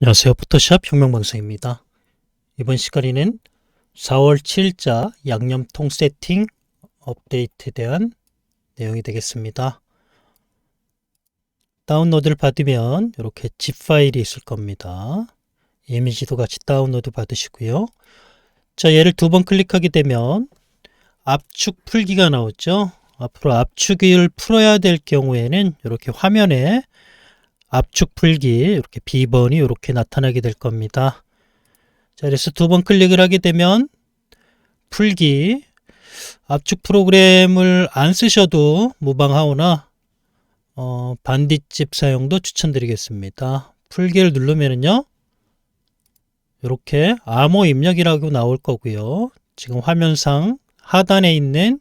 안녕하세요. 포토샵 혁명방송입니다. 이번 시간에는 4월 7일자 양념통 세팅 업데이트에 대한 내용이 되겠습니다. 다운로드를 받으면 이렇게 zip 파일이 있을 겁니다. 이미지도 같이 다운로드 받으시고요. 자, 얘를 두 번 클릭하게 되면 압축 풀기가 나오죠. 앞으로 압축을 풀어야 될 경우에는 이렇게 화면에 압축 풀기 이렇게 B번이 이렇게 나타나게 될 겁니다. 자, 그래서 두 번 클릭을 하게 되면 풀기, 압축 프로그램을 안 쓰셔도 무방하오나 반딧집 사용도 추천드리겠습니다. 풀기를 누르면은요, 이렇게 암호 입력이라고 나올 거고요. 지금 화면상 하단에 있는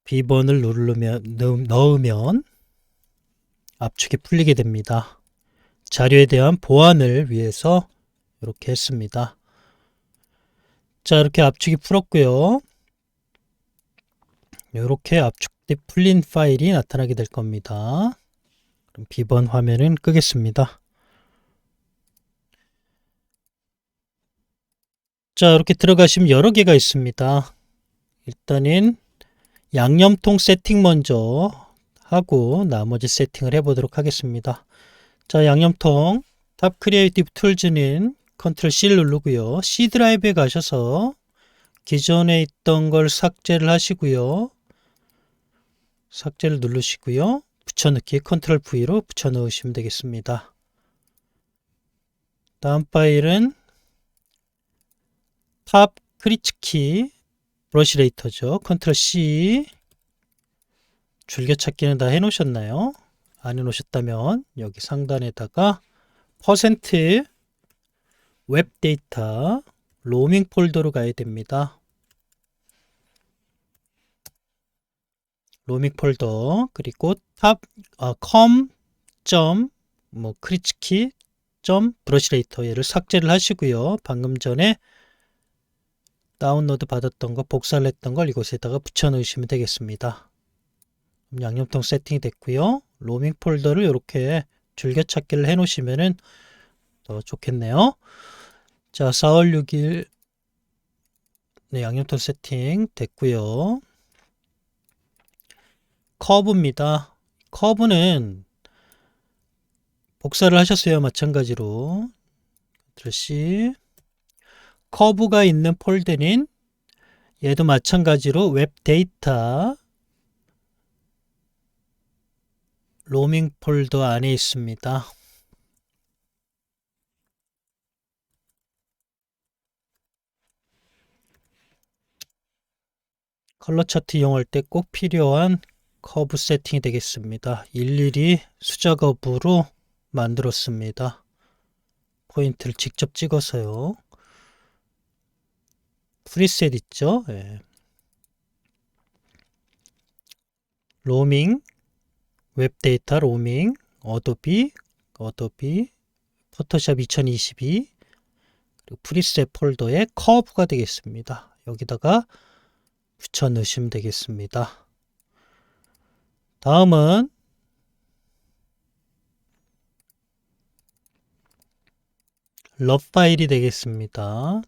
B번을 넣으면 압축이 풀리게 됩니다. 자료에 대한 보안을 위해서 이렇게 했습니다. 자, 이렇게 압축이 풀었고요. 이렇게 압축돼 풀린 파일이 나타나게 될 겁니다. 그럼 B번 화면은 끄겠습니다. 자, 이렇게 들어가시면 여러 개가 있습니다. 일단은 양념통 세팅 먼저 하고 나머지 세팅을 해보도록 하겠습니다. 자, 양념통 탑 크리에이티브 툴즈는 컨트롤 C를 누르고요. C 드라이브에 가셔서 기존에 있던 걸 삭제를 하시고요. 삭제를 누르시고요. 붙여넣기 컨트롤 V로 붙여넣으시면 되겠습니다. 다음 파일은 탑 크리츠키 브러시레이터죠. 컨트롤 C. 줄겨찾기는 다 해놓으셨나요? 안 해놓으셨다면 여기 상단에다가 퍼센트 웹데이터 로밍 폴더로 가야 됩니다. 로밍 폴더 그리고 크리츠키 브러시레이터 얘를 삭제를 하시고요. 방금 전에 다운로드 받았던 거 복사를 했던 걸 이곳에다가 붙여 넣으시면 되겠습니다. 양념통 세팅이 됐고요. 로밍 폴더를 이렇게 줄겨찾기를 해 놓으시면 더 좋겠네요. 자, 4월 6일 네, 양념통 세팅 됐고요. 커브입니다. 커브는 복사를 하셨어요. 마찬가지로 C 커브가 있는 폴더는 얘도 마찬가지로 웹 데이터 로밍 폴더 안에 있습니다. 컬러 차트 이용할 때 꼭 필요한 커브 세팅이 되겠습니다. 일일이 수작업으로 만들었습니다. 포인트를 직접 찍어서요. 프리셋 있죠? 예. 로밍, 웹데이터 로밍, 어도비, 포토샵 2022 그리고 프리셋 폴더에 커브가 되겠습니다. 여기다가 붙여 넣으시면 되겠습니다. 다음은 럽 파일이 되겠습니다.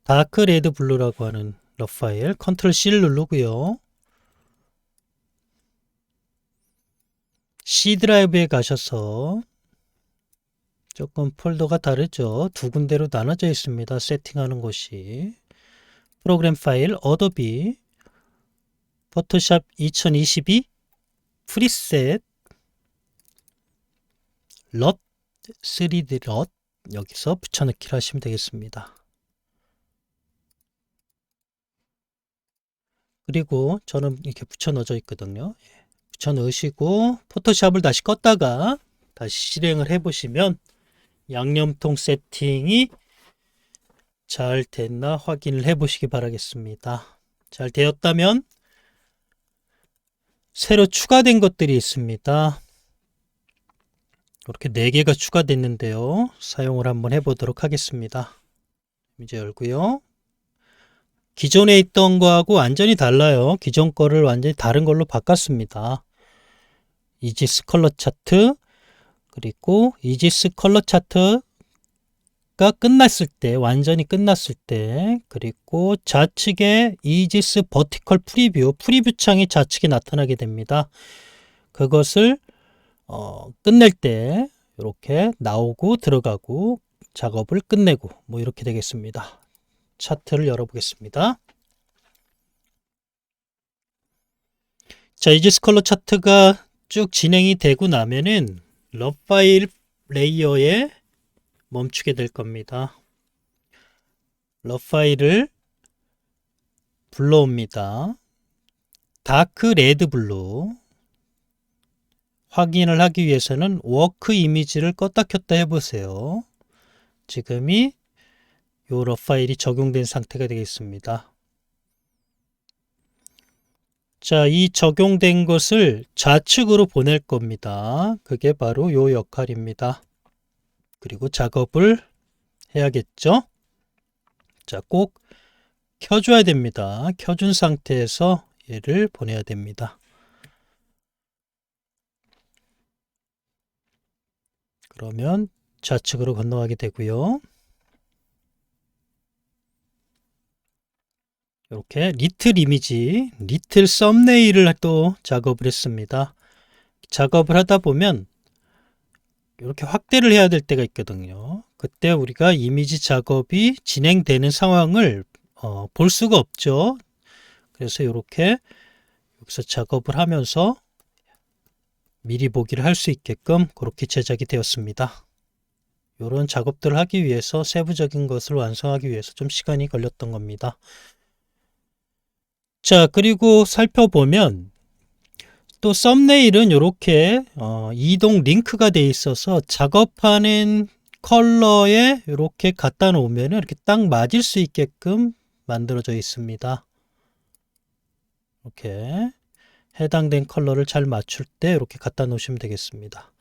다크 레드 블루라고 하는 럽 파일 컨트롤 C를 누르고요. C 드라이브에 가셔서 조금 폴더가 다르죠. 두 군데로 나눠져 있습니다. 세팅하는 곳이 프로그램 파일 어도비 포토샵 2022 프리셋 럿 3D 럿 여기서 붙여넣기를 하시면 되겠습니다. 그리고 저는 이렇게 붙여 넣어져 있거든요. 붙여 넣으시고 포토샵을 다시 껐다가 다시 실행을 해 보시면 양념통 세팅이 잘 됐나 확인을 해 보시기 바라겠습니다. 잘 되었다면 새로 추가된 것들이 있습니다. 이렇게 4개가 추가됐는데요. 사용을 한번 해보도록 하겠습니다. 이제 열고요. 기존에 있던 거하고 완전히 달라요. 기존 거를 완전히 다른 걸로 바꿨습니다. 이지스 컬러 차트, 그리고 이지스 컬러 차트가 끝났을 때, 완전히 끝났을 때, 그리고 좌측에 이지스 버티컬 프리뷰 창이 좌측에 나타나게 됩니다. 그것을 끝낼 때 이렇게 나오고 들어가고 작업을 끝내고 뭐 이렇게 되겠습니다. 차트를 열어보겠습니다. 자, 이지스 컬러 차트가 쭉 진행이 되고 나면은 럽 파일 레이어에 멈추게 될 겁니다. 럽 파일을 불러옵니다. 다크 레드 블루 확인을 하기 위해서는 워크 이미지를 껐다 켰다 해보세요. 지금이 요 럽 파일이 적용된 상태가 되겠습니다. 자, 이 적용된 것을 좌측으로 보낼 겁니다. 그게 바로 요 역할입니다. 그리고 작업을 해야겠죠? 자, 꼭 켜줘야 됩니다. 켜준 상태에서 얘를 보내야 됩니다. 그러면 좌측으로 건너가게 되고요. 이렇게 리틀 이미지, 리틀 썸네일을 또 작업을 했습니다. 작업을 하다 보면 이렇게 확대를 해야 될 때가 있거든요. 그때 우리가 이미지 작업이 진행되는 상황을 볼 수가 없죠. 그래서 이렇게 여기서 작업을 하면서 미리 보기를 할 수 있게끔 그렇게 제작이 되었습니다. 이런 작업들을 하기 위해서 세부적인 것을 완성하기 위해서 좀 시간이 걸렸던 겁니다. 자, 그리고 살펴보면 또 썸네일은 이렇게 이동 링크가 되어 있어서 작업하는 컬러에 이렇게 갖다 놓으면 이렇게 딱 맞을 수 있게끔 만들어져 있습니다. 이렇게 해당된 컬러를 잘 맞출 때 이렇게 갖다 놓으시면 되겠습니다.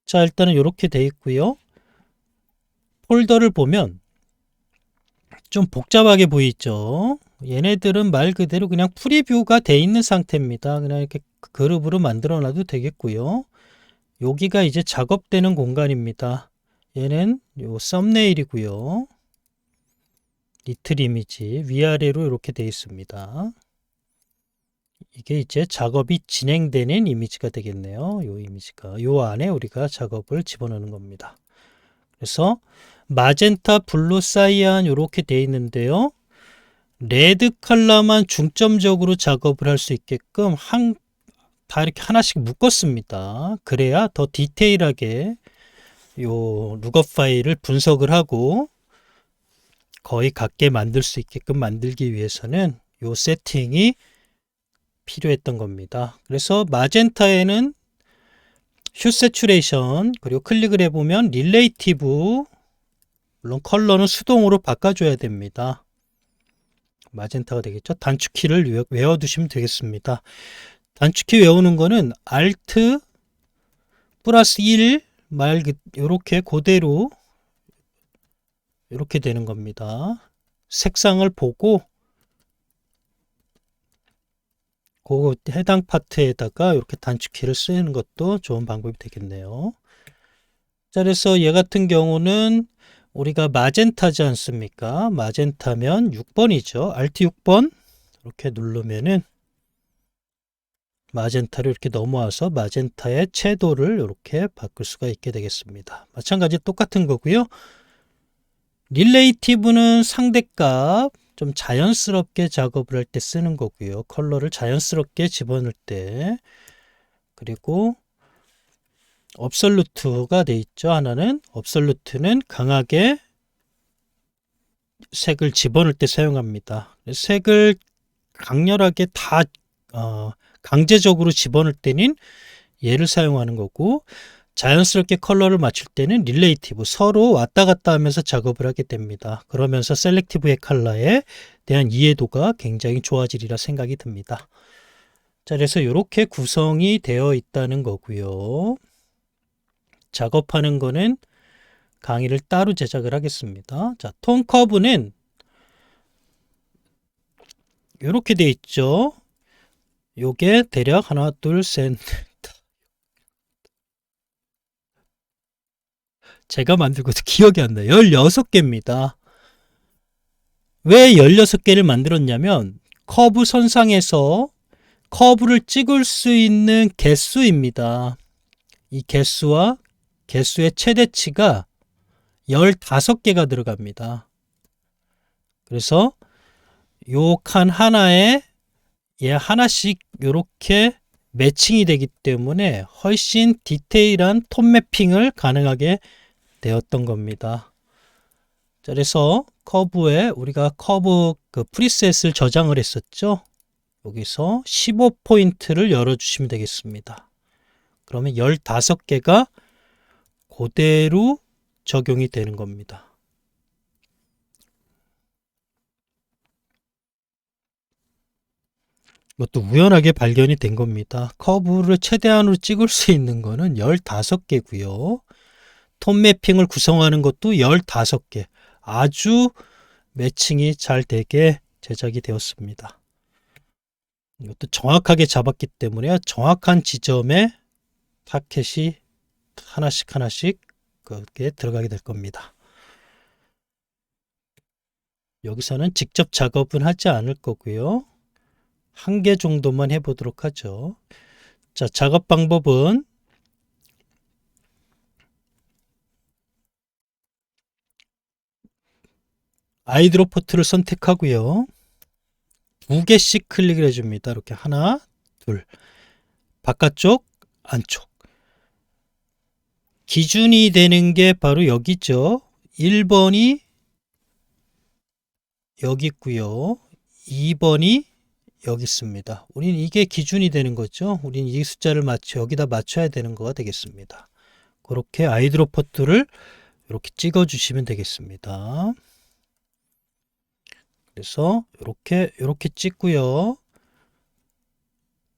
자, 일단은 이렇게 되어 있고요. 폴더를 보면 좀 복잡하게 보이죠. 얘네들은 말 그대로 그냥 프리뷰가 되어 있는 상태입니다. 그냥 이렇게 그룹으로 만들어 놔도 되겠고요. 여기가 이제 작업되는 공간입니다. 얘는 요 썸네일이고요. 리틀 이미지 위아래로 이렇게 되어 있습니다. 이게 이제 작업이 진행되는 이미지가 되겠네요. 요 이미지가 요 안에 우리가 작업을 집어넣는 겁니다. 그래서 마젠타, 블루, 사이안 이렇게 되어 있는데요. 레드 컬러만 중점적으로 작업을 할 수 있게끔 다 이렇게 하나씩 묶었습니다. 그래야 더 디테일하게 요 룩업 파일을 분석을 하고 거의 같게 만들 수 있게끔 만들기 위해서는 요 세팅이 필요했던 겁니다. 그래서 마젠타에는 휴 세츄레이션 그리고 클릭을 해보면 릴레이티브 물론 컬러는 수동으로 바꿔줘야 됩니다. 마젠타가 되겠죠. 단축키를 외워두시면 되겠습니다. 단축키 외우는 거는 Alt 플러스 1 이렇게 그대로 이렇게 되는 겁니다. 색상을 보고 그 해당 파트에다가 이렇게 단축키를 쓰는 것도 좋은 방법이 되겠네요. 자, 그래서 얘 같은 경우는 우리가 마젠타지 않습니까? 마젠타면 6번이죠. Alt 6번 이렇게 누르면은 마젠타로 이렇게 넘어와서 마젠타의 채도를 이렇게 바꿀 수가 있게 되겠습니다. 마찬가지 똑같은 거고요. 릴레이티브는 상대값 좀 자연스럽게 작업을 할 때 쓰는 거고요. 컬러를 자연스럽게 집어넣을 때. 그리고 업솔루트가 돼 있죠. 하나는 업솔루트는 강하게 색을 집어넣을 때 사용합니다. 색을 강렬하게 다 강제적으로 집어넣을 때는 얘를 사용하는 거고 자연스럽게 컬러를 맞출 때는 릴레이티브 서로 왔다 갔다 하면서 작업을 하게 됩니다. 그러면서 셀렉티브의 컬러에 대한 이해도가 굉장히 좋아지리라 생각이 듭니다. 자, 그래서 이렇게 구성이 되어 있다는 거고요. 작업하는 거는 강의를 따로 제작을 하겠습니다. 자, 톤 커브는 이렇게 돼 있죠. 요게 대략 하나, 둘, 셋, 제가 만들고도 기억이 안 나요. 16개입니다. 왜 16개를 만들었냐면 커브 선상에서 커브를 찍을 수 있는 개수입니다. 이 개수와 개수의 최대치가 15개가 들어갑니다. 그래서 요 칸 하나에 얘 하나씩 이렇게 매칭이 되기 때문에 훨씬 디테일한 톤 매핑을 가능하게 되었던 겁니다. 그래서 커브에 우리가 커브 그 프리셋을 저장을 했었죠. 여기서 15포인트를 열어주시면 되겠습니다. 그러면 15개가 그대로 적용이 되는 겁니다. 이것도 우연하게 발견이 된 겁니다. 커브를 최대한으로 찍을 수 있는 거는 15개고요. 톤 매핑을 구성하는 것도 15개. 아주 매칭이 잘 되게 제작이 되었습니다. 이것도 정확하게 잡았기 때문에 정확한 지점에 타켓이 하나씩 하나씩 그렇게 들어가게 될 겁니다. 여기서는 직접 작업은 하지 않을 거고요. 한 개 정도만 해보도록 하죠. 자, 작업 방법은 아이드롭 포트를 선택하고요. 2개씩 클릭을 해줍니다. 이렇게 하나, 둘. 바깥쪽, 안쪽. 기준이 되는 게 바로 여기죠. 1번이 여기 있고요. 2번이 여기 있습니다. 우리는 이게 기준이 되는 거죠. 우리는 이 숫자를 여기다 맞춰야 되는 거가 되겠습니다. 그렇게 아이드롭 포트를 이렇게 찍어 주시면 되겠습니다. 그래서 이렇게 찍고요.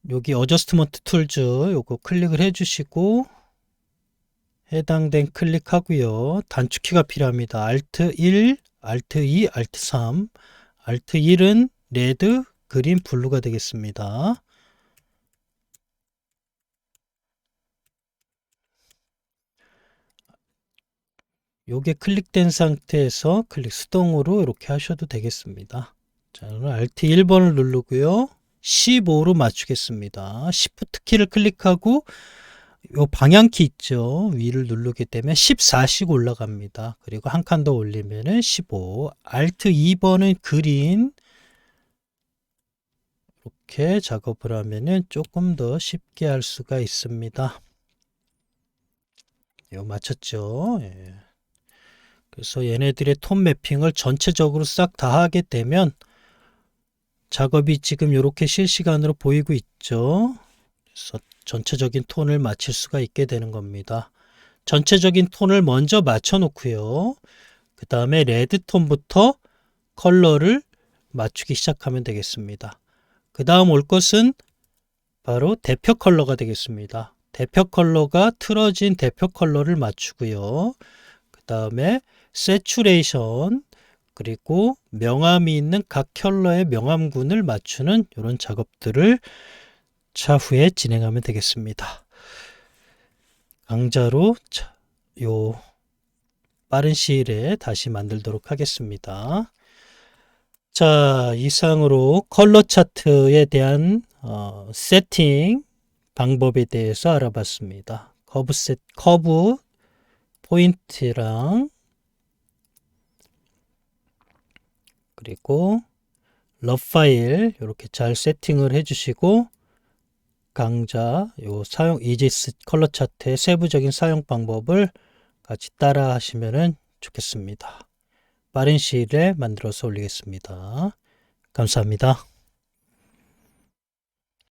여기 어저스트먼트 툴즈 요거 클릭을 해 주시고 해당된 클릭하고요. 단축키가 필요합니다. Alt 1, Alt 2, Alt 3. Alt 1은 레드, 그린, 블루가 되겠습니다. 요게 클릭된 상태에서 수동으로 이렇게 하셔도 되겠습니다. 자, 오늘 Alt 1번을 누르고요. 15로 맞추겠습니다. Shift 키를 클릭하고 요 방향키 있죠. 위를 누르게 되면 14씩 올라갑니다. 그리고 한 칸 더 올리면은 15. Alt 2번은 그린. 이렇게 작업을 하면은 조금 더 쉽게 할 수가 있습니다. 이거 맞췄죠? 예. 그래서 얘네들의 톤 매핑을 전체적으로 싹 다 하게 되면 작업이 지금 이렇게 실시간으로 보이고 있죠. 그래서 전체적인 톤을 맞출 수가 있게 되는 겁니다. 전체적인 톤을 먼저 맞춰 놓고요. 그 다음에 레드 톤부터 컬러를 맞추기 시작하면 되겠습니다. 그 다음 올 것은 바로 대표 컬러가 되겠습니다. 대표 컬러가 틀어진 대표 컬러를 맞추고요. 그 다음에 세츄레이션 그리고 명암이 있는 각 컬러의 명암군을 맞추는 이런 작업들을 차후에 진행하면 되겠습니다. 강좌로 요 빠른 시일에 다시 만들도록 하겠습니다. 자, 이상으로 컬러 차트에 대한 세팅 방법에 대해서 알아봤습니다. 커브 포인트랑 그리고 러브 파일 이렇게 잘 세팅을 해주시고 강좌 이지스 컬러 차트의 세부적인 사용 방법을 같이 따라 하시면 좋겠습니다. 빠른 시일에 만들어서 올리겠습니다. 감사합니다.